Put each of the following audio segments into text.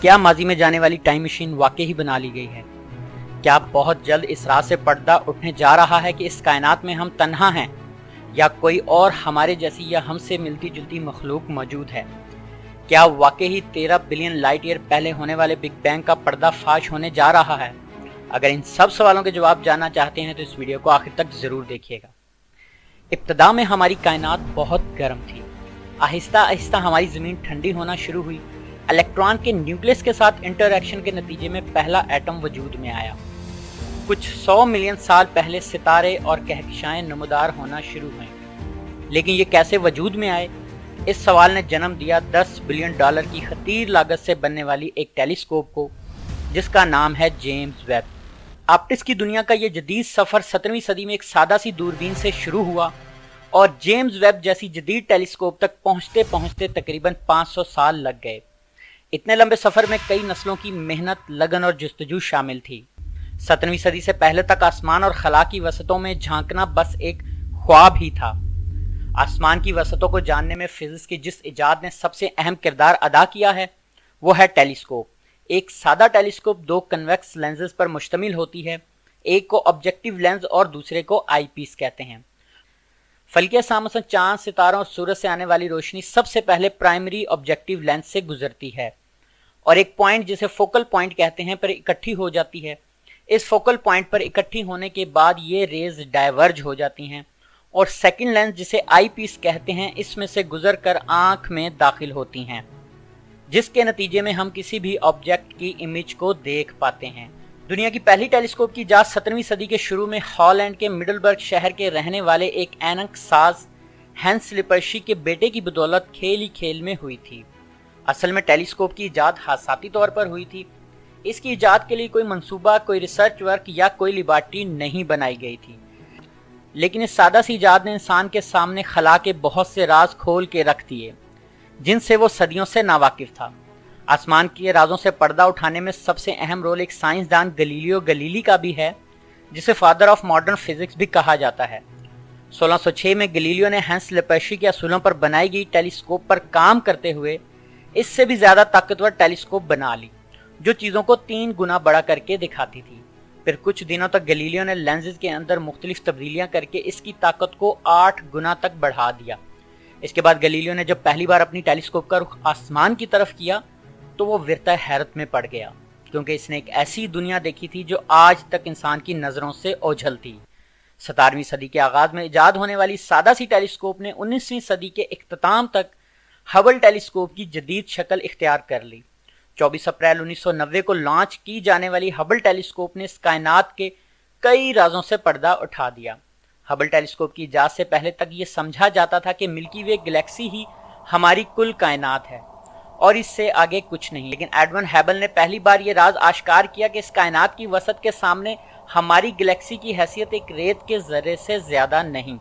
کیا ماضی میں جانے والی ٹائم مشین واقعی ہی بنا لی گئی ہے؟ کیا بہت جلد اس راز سے پردہ اٹھنے جا رہا ہے کہ اس کائنات میں ہم تنہا ہیں یا کوئی اور ہمارے جیسی یا ہم سے ملتی جلتی مخلوق موجود ہے؟ کیا واقعی ہی 13 بلین لائٹ ایئر پہلے ہونے والے بگ بینگ کا پردہ فاش ہونے جا رہا ہے؟ اگر ان سب سوالوں کے جواب جاننا چاہتے ہیں تو اس ویڈیو کو آخر تک ضرور دیکھیے گا۔ ابتدا میں ہماری کائنات بہت گرم تھی۔ آہستہ آہستہ ہماری زمین ٹھنڈی ہونا شروع ہوئی۔ الیکٹران کے نیوکلس کے ساتھ انٹر ایکشن کے نتیجے میں پہلا ایٹم وجود میں آیا۔ کچھ 100 ملین سال پہلے ستارے اور کہکشائیں نمودار ہونا شروع ہوئیں۔ لیکن یہ کیسے وجود میں آئے؟ اس سوال نے جنم دیا $10 بلین کی خطیر لاگت سے بننے والی ایک ٹیلیسکوپ کو، جس کا نام ہے جیمز ویب۔ آپٹکس کی دنیا کا یہ جدید سفر 17ویں صدی میں ایک سادہ سی دوربین سے شروع ہوا اور جیمز ویب جیسی جدید ٹیلیسکوپ تک پہنچتے پہنچتے تقریباً 500 سال لگ گئے۔ اتنے لمبے سفر میں کئی نسلوں کی محنت، لگن اور جستجو شامل تھی۔ 17ویں صدی سے پہلے تک آسمان اور خلا کی وسعتوں میں جھانکنا بس ایک خواب ہی تھا۔ آسمان کی وسعتوں کو جاننے میں فزکس کی جس ایجاد نے سب سے اہم کردار ادا کیا ہے وہ ہے ٹیلیسکوپ۔ ایک سادہ ٹیلیسکوپ 2 کنویکس لینزز پر مشتمل ہوتی ہے، ایک کو آبجیکٹیو لینز اور دوسرے کو آئی پیس کہتے ہیں۔ فلکیہ سامسن چاند، ستاروں اور سورج سے آنے والی روشنی سب سے پہلے پرائمری آبجیکٹیو لینز سے گزرتی ہے اور ایک پوائنٹ جسے فوکل پوائنٹ کہتے ہیں پر اکٹھی ہو جاتی ہے۔ اس فوکل پوائنٹ پر اکٹھی ہونے کے بعد یہ ریز ڈائیورج ہو جاتی ہیں اور سیکنڈ لینز جسے آئی پیس کہتے ہیں اس میں سے گزر کر آنکھ میں داخل ہوتی ہیں، جس کے نتیجے میں ہم کسی بھی آبجیکٹ کی امیج کو دیکھ پاتے ہیں۔ دنیا کی پہلی ٹیلیسکوپ کی ایجاد 17ویں صدی کے شروع میں ہالینڈ کے مڈلبرگ شہر کے رہنے والے ایک اینک ساز ہینس لپرشی کے بیٹے کی بدولت کھیل ہی کھیل میں ہوئی تھی۔ اصل میں ٹیلیسکوپ کی ایجاد حادثاتی طور پر ہوئی تھی۔ اس کی ایجاد کے لیے کوئی منصوبہ، کوئی ریسرچ ورک یا کوئی لیبارٹری نہیں بنائی گئی تھی، لیکن اس سادہ سی ایجاد نے انسان کے سامنے خلا کے بہت سے راز کھول کے رکھ دیے جن سے وہ صدیوں سے ناواقف تھا۔ آسمان کے رازوں سے پردہ اٹھانے میں سب سے اہم رول ایک سائنسدان گلیلیو گلیلی کا بھی ہے، جسے فادر آف ماڈرن فزکس بھی کہا جاتا ہے۔ 1606 میں گلیلیو نے ہینس لپرشی کے اصولوں پر بنائی گئی ٹیلیسکوپ پر کام کرتے ہوئے اس سے بھی زیادہ طاقتور ٹیلیسکوپ بنا لی، جو چیزوں کو 3 گنا بڑا کر کے دکھاتی تھی۔ پھر کچھ دنوں تک گلیلیو نے لینزز کے اندر مختلف تبدیلیاں کر کے اس کی طاقت کو 8 گنا تک بڑھا دیا۔ اس کے بعد گلیلیو نے جب پہلی بار اپنی ٹیلیسکوپ کا رخ آسمان کی طرف کیا تو وہ ورطۂ حیرت میں پڑ گیا، کیونکہ اس نے ایک ایسی دنیا دیکھی تھی جو آج تک انسان کی نظروں سے اوجھل تھی۔ 17ویں صدی کے آغاز میں ایجاد ہونے والی سادہ سی ٹیلیسکوپ نے 19ویں صدی کے اختتام تک ہبل ٹیلیسکوپ کی جدید شکل اختیار کر لی۔ 24 اپریل 1990 کو لانچ کی جانے والی ہبل ٹیلیسکوپ نے اس کائنات کے کئی رازوں سے پردہ اٹھا دیا۔ ہبل ٹیلیسکوپ کی ایجاد سے پہلے تک یہ سمجھا جاتا تھا کہ ملکی وے گلیکسی ہی ہماری کل کائنات ہے اور اس سے آگے کچھ نہیں، لیکن ایڈون ہیبل نے پہلی بار یہ راز آشکار کیا کہ اس کائنات کی وسعت کے سامنے ہماری گلیکسی کی حیثیت ایک ریت کے ذرے سے زیادہ نہیں۔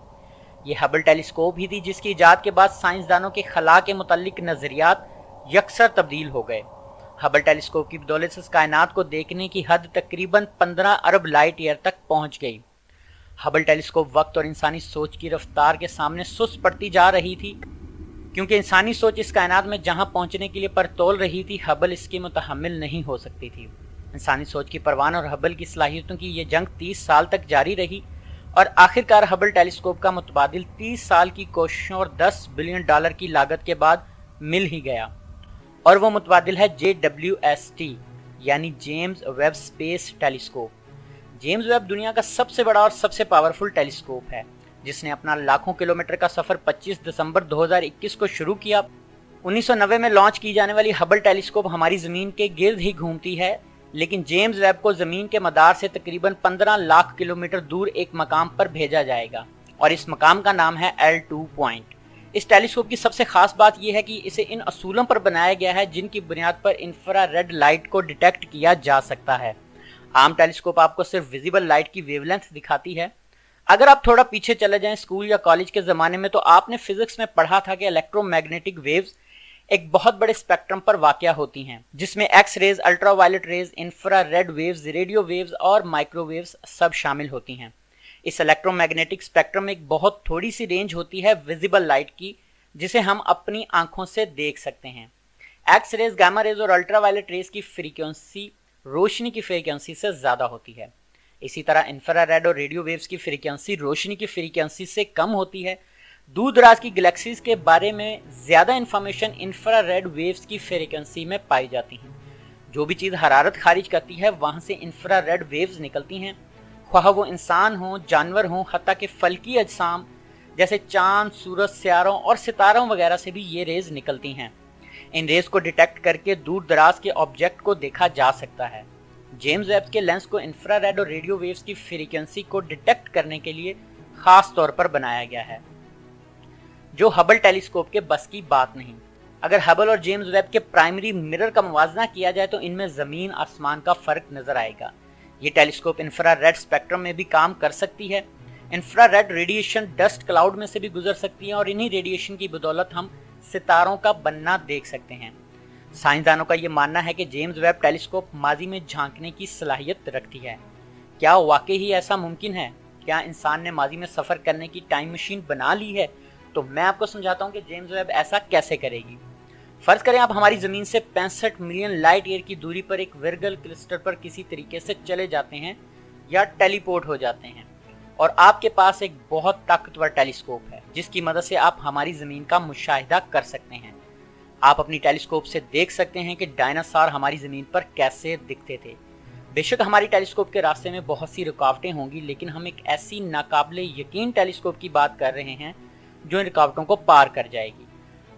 یہ ہبل ٹیلیسکوپ ہی تھی جس کی ایجاد کے بعد سائنسدانوں کے خلا کے متعلق نظریات یکسر تبدیل ہو گئے۔ ہبل ٹیلیسکوپ کی بدولت سے اس کائنات کو دیکھنے کی حد تقریباً 15 ارب لائٹ ایئر تک پہنچ گئی۔ ہبل ٹیلیسکوپ وقت اور انسانی سوچ کی رفتار کے سامنے سست پڑتی جا رہی تھی، کیونکہ انسانی سوچ اس کائنات میں جہاں پہنچنے کے لیے پر تول رہی تھی، ہبل اس کی متحمل نہیں ہو سکتی تھی۔ انسانی سوچ کی پروان اور ہبل کی صلاحیتوں کی یہ جنگ 30 سال تک جاری رہی اور آخرکار ہبل ٹیلیسکوپ کا متبادل 30 سال کی کوششوں اور $10 بلین کی لاگت کے بعد مل ہی گیا، اور وہ متبادل ہے JWST یعنی James Webb space telescope. James Webb دنیا کا سب سے بڑا اور سب سے پاورفل ٹیلیسکوپ ہے، جس نے اپنا لاکھوں کلومیٹر کا سفر 25 دسمبر 2021 کو شروع کیا۔ 1990 میں لانچ کی جانے والی ہبل ٹیلیسکوپ ہماری زمین کے گرد ہی گھومتی ہے، لیکن جیمز ویب کو زمین کے مدار سے تقریباً 15 لاکھ کلومیٹر دور ایک مقام پر بھیجا جائے گا، اور اس مقام کا نام ہے L2 پوائنٹ۔ اس ٹیلیسکوپ کی سب سے خاص بات یہ ہے کہ اسے ان اصولوں پر بنایا گیا ہے جن کی بنیاد پر انفرا ریڈ لائٹ کو ڈیٹیکٹ کیا جا سکتا ہے۔ عام ٹیلیسکوپ آپ کو صرف ویزیبل لائٹ کی ویو لینتھ دکھاتی ہے۔ اگر آپ تھوڑا پیچھے چلے جائیں اسکول یا کالج کے زمانے میں، تو آپ نے فزکس میں پڑھا تھا کہ الیکٹرو میگنیٹک ویوز ایک بہت بڑے اسپیکٹرم پر واقع ہوتی ہیں، جس میں x rays, ultraviolet rays, infrared waves, radio waves اور مائکرو ویوز سب شامل ہوتی ہیں۔ اس الیکٹرو میگنیٹک اسپیکٹرم میں ایک بہت تھوڑی سی رینج ہوتی ہے ویزیبل لائٹ کی، جسے ہم اپنی آنکھوں سے دیکھ سکتے ہیں۔ एक्स रेज, गामा रेज और अल्ट्रा वायलेट रेज की फ्रीक्वेंसी रोशनी की फ्रीक्वेंसी से ज्यादा होती है। इसी तरह इंफ्रारेड और रेडियो वेव्स की फ्रीक्वेंसी रोशनी की फ्रीक्वेंसी से कम होती है। दूर दराज की गैलेक्सीज के बारे में ज्यादा इंफॉर्मेशन इंफ्रारेड वेव्स की फ्रीक्वेंसी में पाई जाती है। जो भी चीज हरारत खारिज करती है वहां से इंफ्रारेड वेव्स निकलती हैं, ख्वाह वो इंसान हो, जानवर हो, हत्ता के फल्की अजसाम जैसे चांद, सूरज, सियारों और सितारों वगैरह से भी ये रेज निकलती हैं। इन रेज को डिटेक्ट करके दूर दराज के ऑब्जेक्ट को देखा जा सकता है। जेम्स वेब के लेंस को इंफ्रारेड और रेडियो वेव्स की फ्रीक्वेंसी को डिटेक्ट करने के लिए खास तौर पर बनाया गया है, जो हबल टेलीस्कोप के बस की बात नहीं। अगर हबल और जेम्स वेब के प्राइमरी मिरर का मुवाजना किया जाए तो इनमें जमीन आसमान का फर्क नजर आएगा। ये टेलीस्कोप इंफ्रारेड स्पेक्ट्रम में भी काम कर सकती है। इंफ्रारेड रेडिएशन डस्ट क्लाउड में से भी गुजर सकती है और इन्हीं रेडिएशन की बदौलत हम सितारों का बनना देख सकते हैं। साइंसदानों का यह मानना है कि जेम्स वेब टेलीस्कोप माजी में झांकने की सलाहियत रखती है। क्या वाकई ही ऐसा मुमकिन है? क्या इंसान ने माजी में सफर करने की टाइम मशीन बना ली है? तो मैं आपको समझाता हूं कि जेम्स वेब ऐसा कैसे करेगी। फर्ज करें आप हमारी जमीन से 65 मिलियन लाइट ईयर की दूरी पर एक विरगल क्रिस्टल पर किसी तरीके से चले जाते हैं या टेलीपोर्ट हो जाते हैं और आपके पास एक बहुत ताकतवर टेलीस्कोप है जिसकी मदद से आप हमारी जमीन का मुशाहिदा कर सकते हैं। आप अपनी टेलीस्कोप से देख सकते हैं कि डायनासोर हमारी जमीन पर कैसे दिखते थे। बेशक हमारी टेलीस्कोप के रास्ते में बहुत सी रुकावटें होंगी, लेकिन हम एक ऐसी नाकाबिले यकीन टेलीस्कोप की बात कर रहे हैं जो इन रुकावटों को पार कर जाएगी।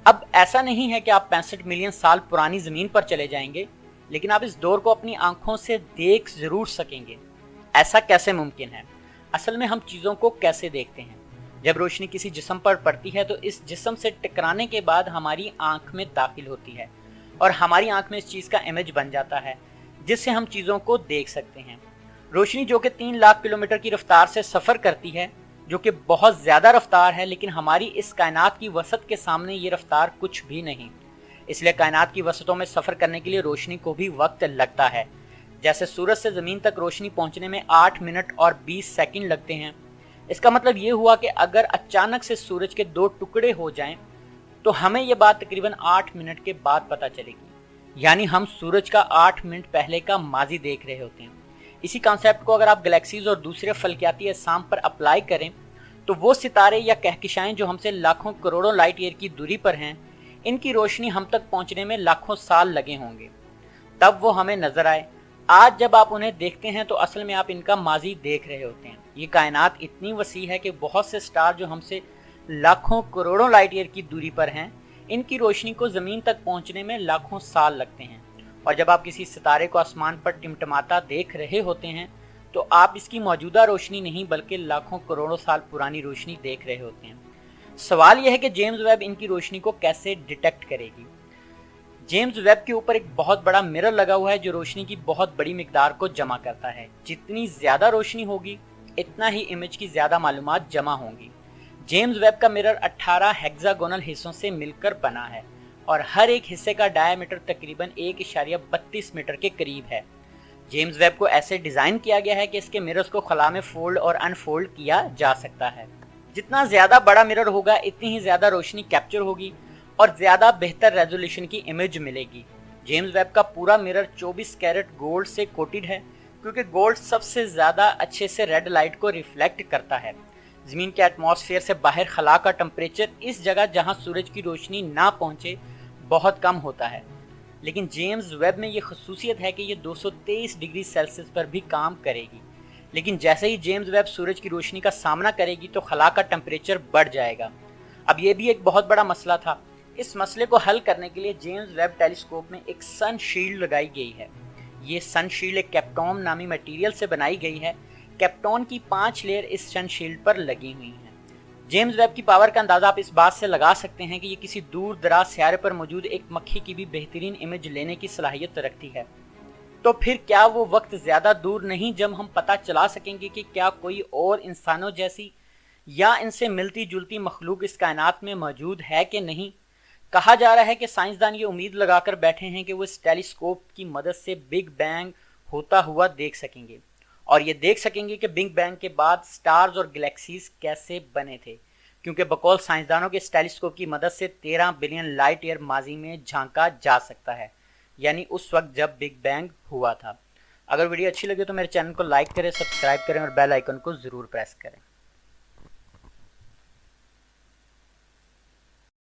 अब ऐसा नहीं है कि आप 65 मिलियन साल पुरानी जमीन पर चले जाएंगे, लेकिन आप इस दौर को अपनी आंखों से देख जरूर सकेंगे। ऐसा कैसे मुमकिन है? असल में हम चीजों को कैसे देखते हैं? जब रोशनी किसी जिस्म पर पड़ती है तो इस जिस्म से टकराने के बाद हमारी आंख में दाखिल होती है और हमारी आंख में इस चीज का इमेज बन जाता है जिससे हम चीजों को देख सकते हैं। रोशनी जो कि 3 लाख किलोमीटर की रफ्तार से सफर करती है, जो कि बहुत ज्यादा रफ्तार है, लेकिन हमारी इस कायनात की वसत के सामने ये रफ्तार कुछ भी नहीं। इसलिए कायनात की वसतों में सफर करने के लिए रोशनी को भी वक्त लगता है। जैसे सूरज से जमीन तक रोशनी पहुंचने में 8 मिनट और 20 सेकंड लगते हैं। इसका मतलब ये हुआ कि अगर अचानक से सूरज के 2 टुकड़े हो जाएं तो हमें यह बात तकरीबन 8 मिनट के बाद पता चलेगी, यानी हम सूरज का 8 मिनट पहले का माजी देख रहे होते हैं। इसी कॉन्सेप्ट को अगर आप गैलेक्सीज और दूसरे फल्कियाती अजसाम पर अप्लाई करें तो वो सितारे या कहकशाएं जो हमसे लाखों करोड़ों लाइट ईयर की दूरी पर हैं, इनकी रोशनी हम तक पहुंचने में लाखों साल लगे होंगे तब वो हमें नजर आए। आज जब आप उन्हें देखते हैं तो असल में आप इनका माजी देख रहे होते हैं। ये कायनात इतनी वसी है कि बहुत से स्टार जो हमसे लाखों करोड़ों लाइट ईयर की दूरी पर हैं, इनकी रोशनी को जमीन तक पहुंचने में लाखों साल लगते हैं। और जब आप किसी सितारे को आसमान पर टिमटमाता देख रहे होते हैं तो आप इसकी मौजूदा रोशनी नहीं बल्कि लाखों करोड़ों साल पुरानी रोशनी देख रहे होते हैं। सवाल यह है कि जेम्स वेब इनकी रोशनी को कैसे डिटेक्ट करेगी। जेम्स वेब के ऊपर एक बहुत बड़ा मिरर लगा हुआ है जो रोशनी की बहुत बड़ी मिकदार को जमा करता है। जितनी ज्यादा रोशनी होगी इतना ही इमेज की ज्यादा मालूमात जमा होंगी। जेम्स वेब का मिरर 18 हेक्सागोनल हिस्सों से मिलकर बना है और हर एक हिस्से का डायमीटर तकरीबन 1.32 मीटर के करीब है। जेम्स वेब को ऐसे डिजाइन किया गया है कि इसके मिरर्स को खला में फोल्ड और अनफोल्ड किया जा सकता है। जितना ज्यादा बड़ा मिरर होगा इतनी ही ज्यादा रोशनी कैप्चर होगी और ज्यादा बेहतर रेजोल्यूशन की इमेज मिलेगी। जेम्स वेब का पूरा मिरर 24 कैरेट गोल्ड से कोटेड है क्योंकि गोल्ड सबसे ज्यादा अच्छे से रेड लाइट को रिफ्लेक्ट करता है। जमीन के एटमॉस्फेयर से बाहर खला का टेम्परेचर इस जगह जहां सूरज की रोशनी ना पहुंचे बहुत कम होता है, लेकिन जेम्स वेब में ये खसूसियत है कि ये 223 डिग्री सेल्सियस पर भी काम करेगी। लेकिन जैसे ही जेम्स वेब सूरज की रोशनी का सामना करेगी तो खला का टेम्परेचर बढ़ जाएगा। अब ये भी एक बहुत बड़ा मसला था। इस मसले को हल करने के लिए जेम्स वेब टेलीस्कोप में एक सन शील्ड लगाई गई है। ये सन शील्ड एक कैप्टॉन नामी मटेरियल से बनाई गई है। कैप्टॉन की 5 लेयर इस सन शील्ड पर लगी हुई हैं। जेम्स वेब की पावर का अंदाजा आप इस बात से लगा सकते हैं कि ये किसी दूर दराज सियारे पर मौजूद एक मक्खी की भी बेहतरीन इमेज लेने की सलाहियत रखती है। तो फिर क्या वो वक्त ज्यादा दूर नहीं जब हम पता चला सकेंगे कि क्या कोई और इंसानों जैसी या इनसे मिलती जुलती मखलूक इस कायनात में मौजूद है कि नहीं। कहा जा रहा है कि साइंसदान ये उम्मीद लगाकर बैठे हैं कि वो इस टेलीस्कोप की मदद से बिग बैंग होता हुआ देख सकेंगे और ये देख सकेंगे कि बिग बैंग के बाद स्टार्स और गैलेक्सीज कैसे बने थे। क्योंकि बकौल साइंसदानों के इस टेलीस्कोप की मदद से 13 बिलियन लाइट ईयर माजी में झांका जा सकता है, यानी उस वक्त जब बिग बैंग हुआ था। अगर वीडियो अच्छी लगे तो मेरे चैनल को लाइक करें, सब्सक्राइब करें और बेल आइकन को ज़रूर प्रेस करें।